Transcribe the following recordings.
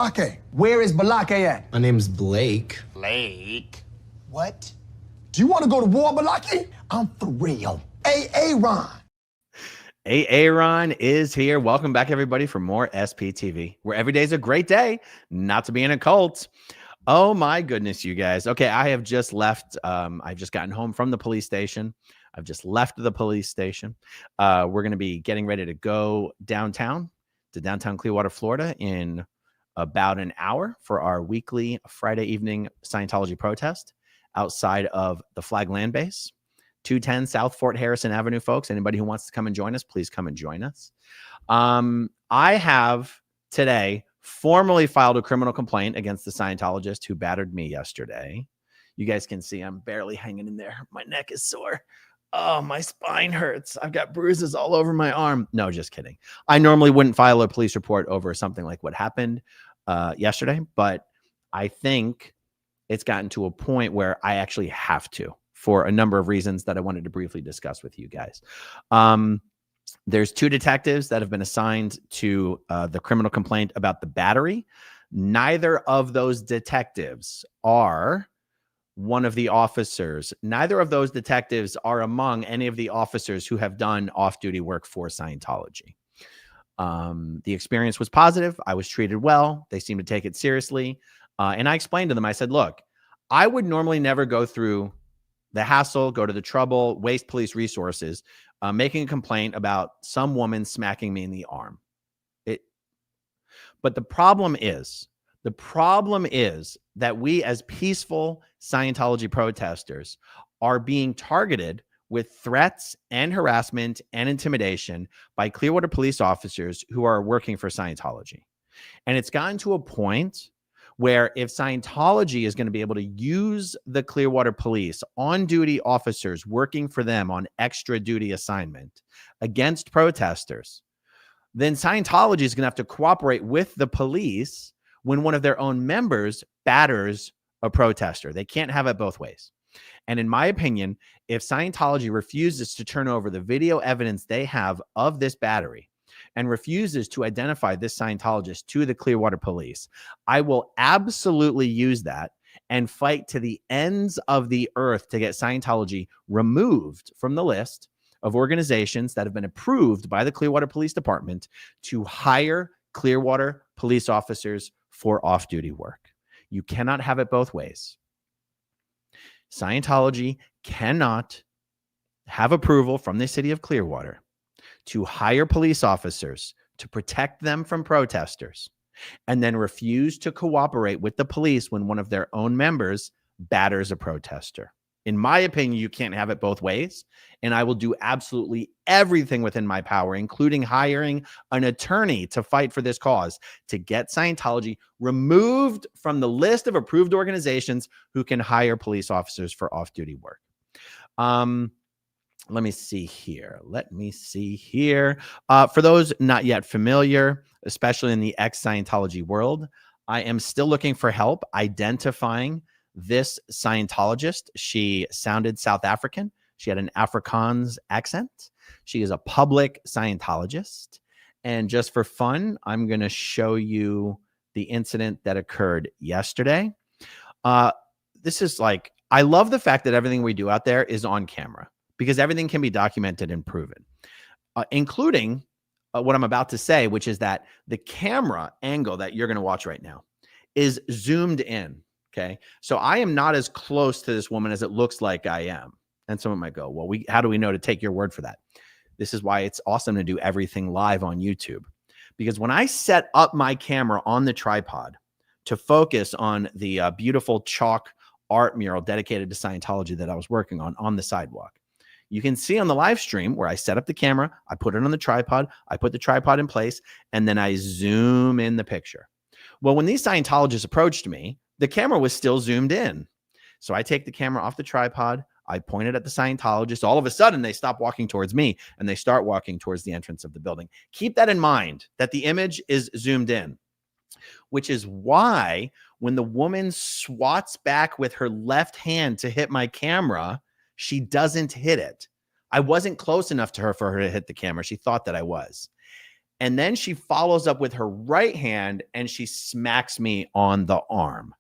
Balake. Where is Balake at? My name's Blake. Blake? What? Do you want to go to war, Balake? I'm for real. Aaron. Aaron is here. Welcome back, everybody, for more SPTV, where every day is a great day not to be in a cult. Oh, my goodness, you guys. Okay, I have just left. I've just gotten home from the police station. I've just left the police station. We're going to be getting ready to go downtown to downtown Clearwater, Florida in about an hour for our weekly Friday evening Scientology protest outside of the Flag Land Base, 210 South Fort Harrison Avenue, folks. Anybody who wants to come and join us, please come and join us. I have today formally filed a criminal complaint against the Scientologist who battered me yesterday. You guys can see I'm barely hanging in there. My neck is sore. Oh, my spine hurts. I've got bruises all over my arm. No, just kidding. I normally wouldn't file a police report over something like what happened yesterday, but I think it's gotten to a point where I actually have to, for a number of reasons that I wanted to briefly discuss with you guys. There's two detectives that have been assigned to the criminal complaint about the battery. Neither of those detectives are one of the officers. Neither of those detectives are among any of the officers who have done off-duty work for Scientology. The experience was positive. I was treated well. They seemed to take it seriously. And I explained to them, I said, look, I would normally never go through the hassle, go to the trouble, waste police resources, making a complaint about some woman smacking me in the arm. But the problem is that we as peaceful Scientology protesters are being targeted with threats and harassment and intimidation by Clearwater police officers who are working for Scientology. And it's gotten to a point where if Scientology is going to be able to use the Clearwater police on-duty officers working for them on extra duty assignment against protesters, then Scientology is going to have to cooperate with the police when one of their own members batters a protester. They can't have it both ways. And in my opinion, if Scientology refuses to turn over the video evidence they have of this battery and refuses to identify this Scientologist to the Clearwater police, I will absolutely use that and fight to the ends of the earth to get Scientology removed from the list of organizations that have been approved by the Clearwater Police Department to hire Clearwater police officers for off-duty work. You cannot have it both ways. Scientology cannot have approval from the city of Clearwater to hire police officers to protect them from protesters and then refuse to cooperate with the police when one of their own members batters a protester. In my opinion, you can't have it both ways, and I will do absolutely everything within my power, including hiring an attorney to fight for this cause, to get Scientology removed from the list of approved organizations who can hire police officers for off-duty work. Let me see here. For those not yet familiar, especially in the ex-Scientology world, I am still looking for help identifying this Scientologist. She sounded South African. She had an Afrikaans accent. She is a public Scientologist. And just for fun, I'm going to show you the incident that occurred yesterday. This is like, I love the fact that everything we do out there is on camera because everything can be documented and proven, including what I'm about to say, which is that the camera angle that you're going to watch right now is zoomed in. Okay. So I am not as close to this woman as it looks like I am. And someone might go, well, how do we know to take your word for that? This is why it's awesome to do everything live on YouTube. Because when I set up my camera on the tripod to focus on the beautiful chalk art mural dedicated to Scientology that I was working on the sidewalk, you can see on the live stream where I set up the camera, I put it on the tripod, I put the tripod in place, and then I zoom in the picture. Well, when these Scientologists approached me, the camera was still zoomed in. So I take the camera off the tripod. I point it at the Scientologist. All of a sudden, they stop walking towards me and they start walking towards the entrance of the building. Keep that in mind, that the image is zoomed in, which is why when the woman swats back with her left hand to hit my camera, she doesn't hit it. I wasn't close enough to her for her to hit the camera. She thought that I was. And then she follows up with her right hand and she smacks me on the arm.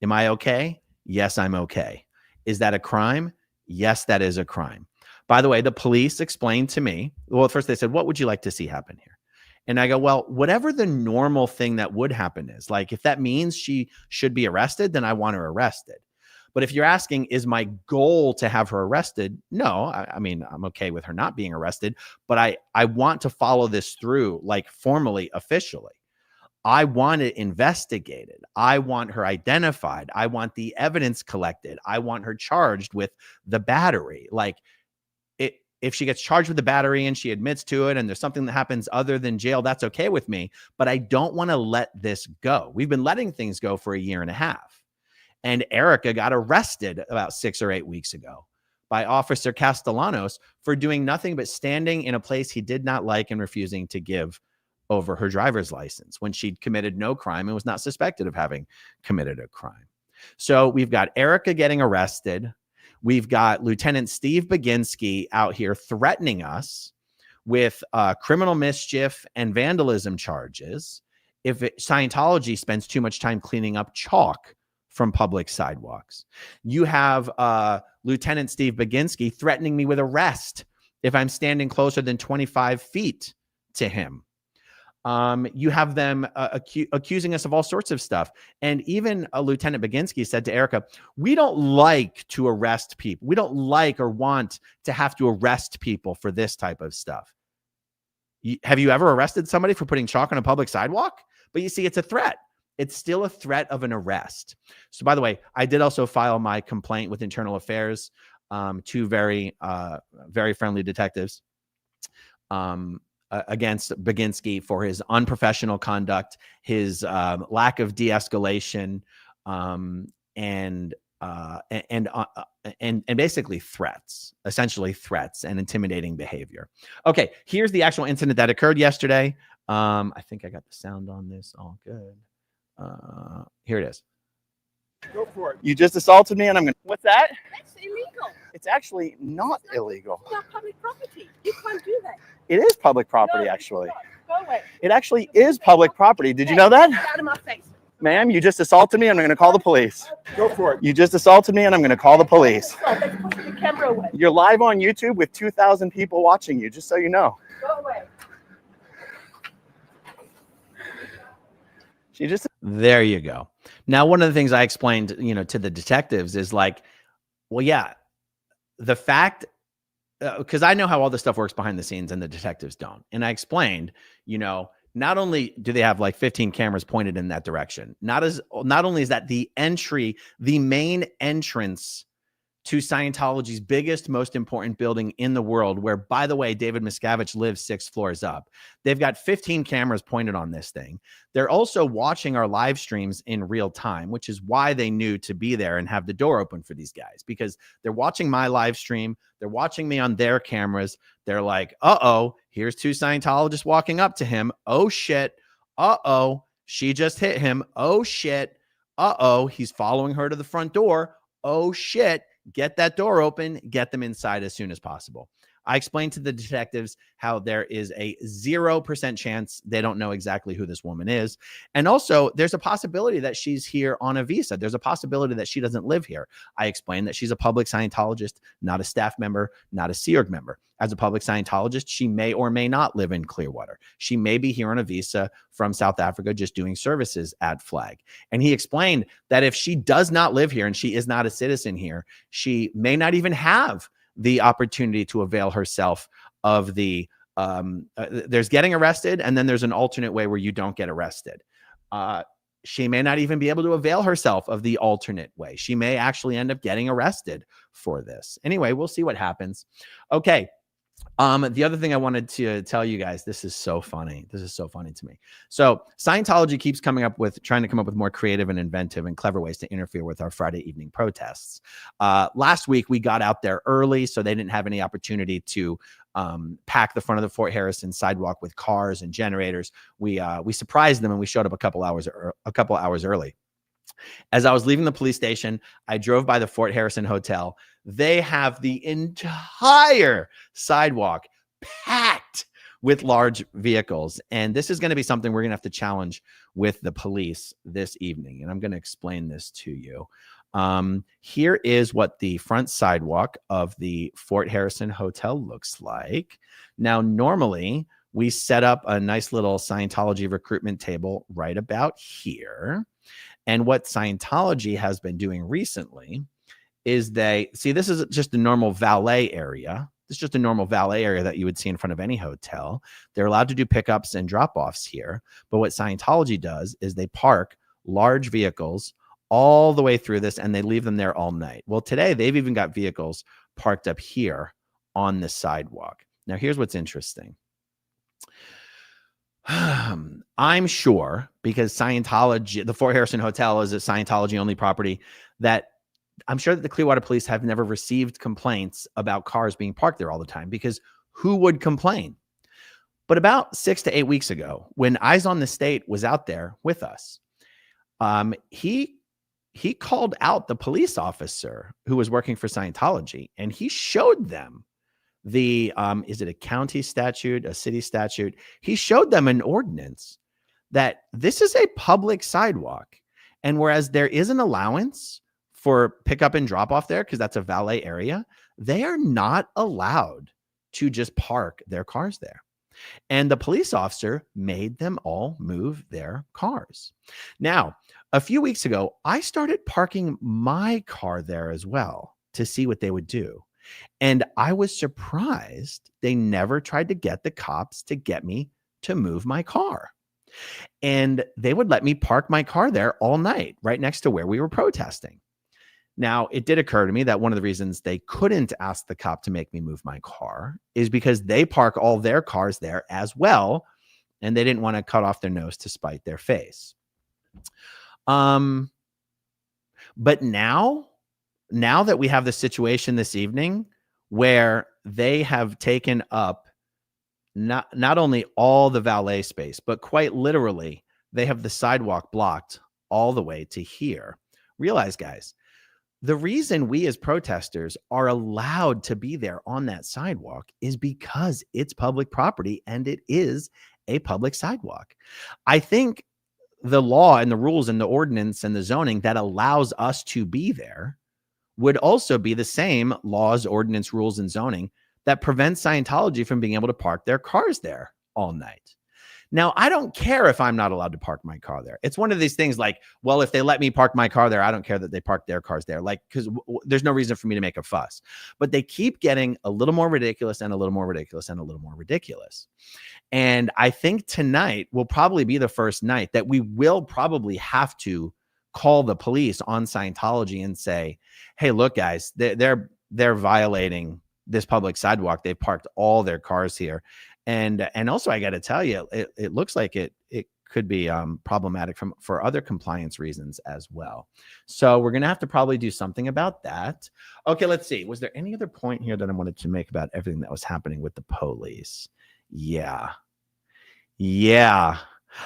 Am I okay? Yes, I'm okay. Is that a crime? Yes, that is a crime. By the way, the police explained to me, well, at first they said, what would you like to see happen here? And I go, well, whatever the normal thing that would happen is, like, if that means she should be arrested, then I want her arrested. But if you're asking, is my goal to have her arrested? No, I mean, I'm okay with her not being arrested, but I want to follow this through, like, formally, officially. I want it investigated. I want her identified. I want the evidence collected. I want her charged with the battery. Like, if she gets charged with the battery and she admits to it and there's something that happens other than jail, that's okay with me. But I don't want to let this go. We've been letting things go for a year and a half. And Erica got arrested about 6 or 8 weeks ago by Officer Castellanos for doing nothing but standing in a place he did not like and refusing to give over her driver's license when she'd committed no crime and was not suspected of having committed a crime. So we've got Erica getting arrested. We've got Lieutenant Steve Baginski out here threatening us with criminal mischief and vandalism charges if Scientology spends too much time cleaning up chalk from public sidewalks. You have Lieutenant Steve Baginski threatening me with arrest if I'm standing closer than 25 feet to him. You have them accusing us of all sorts of stuff. And even Lieutenant Baginski said to Erica, we don't like to arrest people. We don't like or want to have to arrest people for this type of stuff. Have you ever arrested somebody for putting chalk on a public sidewalk? But you see, it's a threat. It's still a threat of an arrest. So, by the way, I did also file my complaint with Internal Affairs, two very friendly detectives, against Baginski for his unprofessional conduct, his lack of de-escalation, and basically threats, essentially threats and intimidating behavior. Okay, here's the actual incident that occurred yesterday. I think I got the sound on this. All good. Here it is. Go for it. You just assaulted me and I'm gonna... What's that? That's illegal. It's actually not illegal. It's not public property. You can't do that. It is public property, No, actually. Go away. It actually is public property. Did you know that? Get out of my face. Ma'am, you just assaulted me and I'm gonna call the police. Go for it. You just assaulted me and I'm gonna call the police. Let's push the camera away. You're live on YouTube with 2,000 people watching you, just so you know. Go away. She just... There you go. Now, one of the things I explained, to the detectives is like, well, yeah, the fact, because I know how all this stuff works behind the scenes and the detectives don't. And I explained, not only do they have like 15 cameras pointed in that direction, not only is that the main entrance to Scientology's biggest, most important building in the world, where, by the way, David Miscavige lives 6 floors up. They've got 15 cameras pointed on this thing. They're also watching our live streams in real time, which is why they knew to be there and have the door open for these guys, because they're watching my live stream. They're watching me on their cameras. They're like, uh-oh, here's 2 Scientologists walking up to him. Oh, shit. Uh-oh, she just hit him. Oh, shit. Uh-oh, he's following her to the front door. Oh, shit. Get that door open, get them inside as soon as possible. I explained to the detectives how there is a 0% chance they don't know exactly who this woman is. And also, there's a possibility that she's here on a visa. There's a possibility that she doesn't live here. I explained that she's a public Scientologist, not a staff member, not a Sea Org member. As a public Scientologist, she may or may not live in Clearwater. She may be here on a visa from South Africa, just doing services at Flag. And he explained that if she does not live here and she is not a citizen here, she may not even have the opportunity to avail herself of the, there's getting arrested, and then there's an alternate way where you don't get arrested. She may not even be able to avail herself of the alternate way. She may actually end up getting arrested for this. Anyway, we'll see what happens. Okay. The other thing I wanted to tell you guys, this is so funny. This is so funny to me. So Scientology keeps trying to come up with more creative and inventive and clever ways to interfere with our Friday evening protests. Last week, we got out there early, so they didn't have any opportunity to pack the front of the Fort Harrison sidewalk with cars and generators. We surprised them and we showed up a couple hours early. As I was leaving the police station, I drove by the Fort Harrison Hotel. They have the entire sidewalk packed with large vehicles. And this is going to be something we're going to have to challenge with the police this evening. And I'm going to explain this to you. Here is what the front sidewalk of the Fort Harrison Hotel looks like. Now, normally we set up a nice little Scientology recruitment table right about here. And what Scientology has been doing recently is this is just a normal valet area. It's just a normal valet area that you would see in front of any hotel. They're allowed to do pickups and drop-offs here. But what Scientology does is they park large vehicles all the way through this, and they leave them there all night. Well, today they've even got vehicles parked up here on the sidewalk. Now, here's what's interesting. I'm sure, because Scientology, the Fort Harrison Hotel is a Scientology-only property, that I'm sure that the Clearwater Police have never received complaints about cars being parked there all the time, because who would complain? But about 6 to 8 weeks ago, when Eyes on the State was out there with us, he called out the police officer who was working for Scientology, and he showed them is it a county statute, a city statute? He showed them an ordinance that this is a public sidewalk. And whereas there is an allowance for pickup and drop off there, because that's a valet area, they are not allowed to just park their cars there. And the police officer made them all move their cars. Now, a few weeks ago, I started parking my car there as well to see what they would do. And I was surprised they never tried to get the cops to get me to move my car. And they would let me park my car there all night, right next to where we were protesting. Now, it did occur to me that one of the reasons they couldn't ask the cop to make me move my car is because they park all their cars there as well, and they didn't want to cut off their nose to spite their face. But now that we have the situation this evening where they have taken up not only all the valet space, but quite literally, they have the sidewalk blocked all the way to here. Realize, guys, the reason we as protesters are allowed to be there on that sidewalk is because it's public property and it is a public sidewalk. I think the law and the rules and the ordinance and the zoning that allows us to be there would also be the same laws, ordinance, rules, and zoning that prevent Scientology from being able to park their cars there all night. Now, I don't care if I'm not allowed to park my car there. It's one of these things like, well, if they let me park my car there, I don't care that they park their cars there. Like, because there's no reason for me to make a fuss. But they keep getting a little more ridiculous and a little more ridiculous and a little more ridiculous. And I think tonight will probably be the first night that we will probably have to call the police on Scientology and say, hey, look, guys, they're violating this public sidewalk. They've parked all their cars here. And also, I got to tell you, it looks like it could be problematic for other compliance reasons as well. So we're going to have to probably do something about that. Okay, let's see. Was there any other point here that I wanted to make about everything that was happening with the police? Yeah. I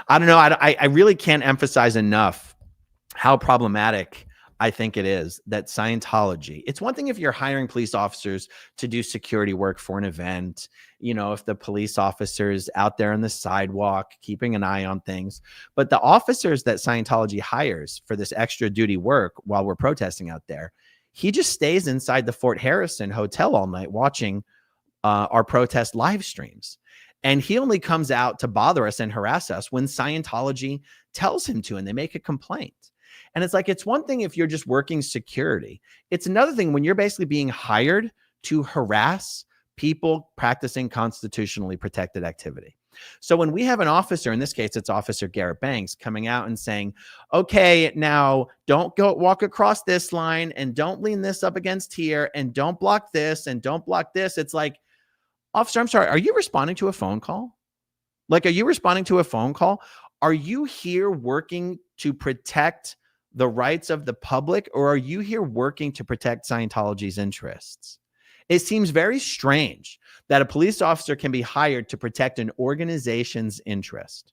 don't know. I really can't emphasize enough how problematic I think it is that Scientology, it's one thing if you're hiring police officers to do security work for an event, you know, if the police officers out there on the sidewalk, keeping an eye on things, but the officers that Scientology hires for this extra duty work while we're protesting out there, he just stays inside the Fort Harrison Hotel all night watching our protest live streams. And he only comes out to bother us and harass us when Scientology tells him to, and they make a complaint. And it's like, it's one thing if you're just working security. It's another thing when you're basically being hired to harass people practicing constitutionally protected activity. So when we have an officer, in this case, it's Officer Garrett Banks, coming out and saying, okay, now don't go walk across this line and don't lean this up against here and don't block this and don't block this. It's like, officer, I'm sorry, are you responding to a phone call? Like, are you responding to a phone call? Are you here working to protect the rights of the public, or are you here working to protect Scientology's interests? It seems very strange that a police officer can be hired to protect an organization's interest.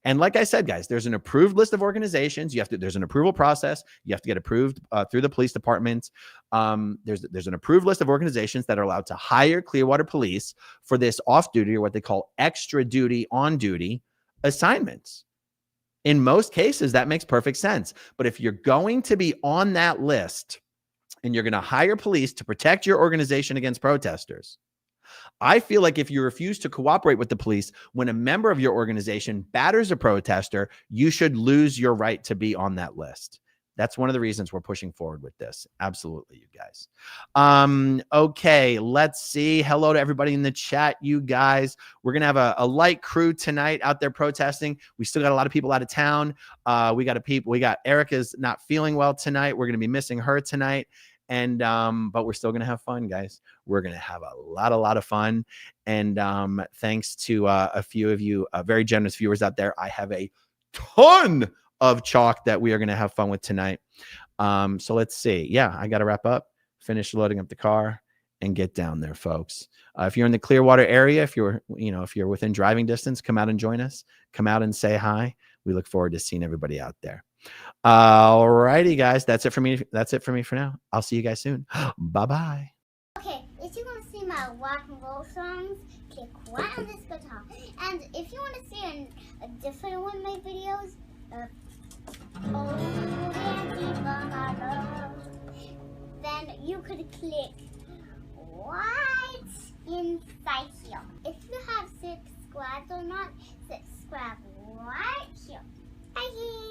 And like I said, guys, there's an approved list of organizations. There's an approval process. You have to get approved through the police department. There's an approved list of organizations that are allowed to hire Clearwater Police for this off-duty, or what they call extra duty, on-duty assignments. In most cases, that makes perfect sense. But if you're going to be on that list and you're going to hire police to protect your organization against protesters, I feel like if you refuse to cooperate with the police when a member of your organization batters a protester, you should lose your right to be on that list. That's one of the reasons we're pushing forward with this. Absolutely, you guys. Okay, let's see. Hello to everybody in the chat, you guys. We're going to have a light crew tonight out there protesting. We still got a lot of people out of town. We got Erica's not feeling well tonight. We're going to be missing her tonight. And but we're still gonna have fun, guys. We're gonna have a lot of fun. And thanks to a few of you very generous viewers out there, I have a ton of chalk that we are gonna have fun with tonight. So let's see. Yeah, I gotta wrap up, finish loading up the car, and get down there, folks. If you're in the Clearwater area, if you're within driving distance, come out and join us. Come out and say hi. We look forward to seeing everybody out there. All righty, guys. That's it for me. That's it for me for now. I'll see you guys soon. Bye-bye. Okay, if you want to see my rock and roll songs, click right on this guitar. And if you want to see a different one of my videos, then you could click right inside here. If you have subscribed or not, subscribe right here. Bye.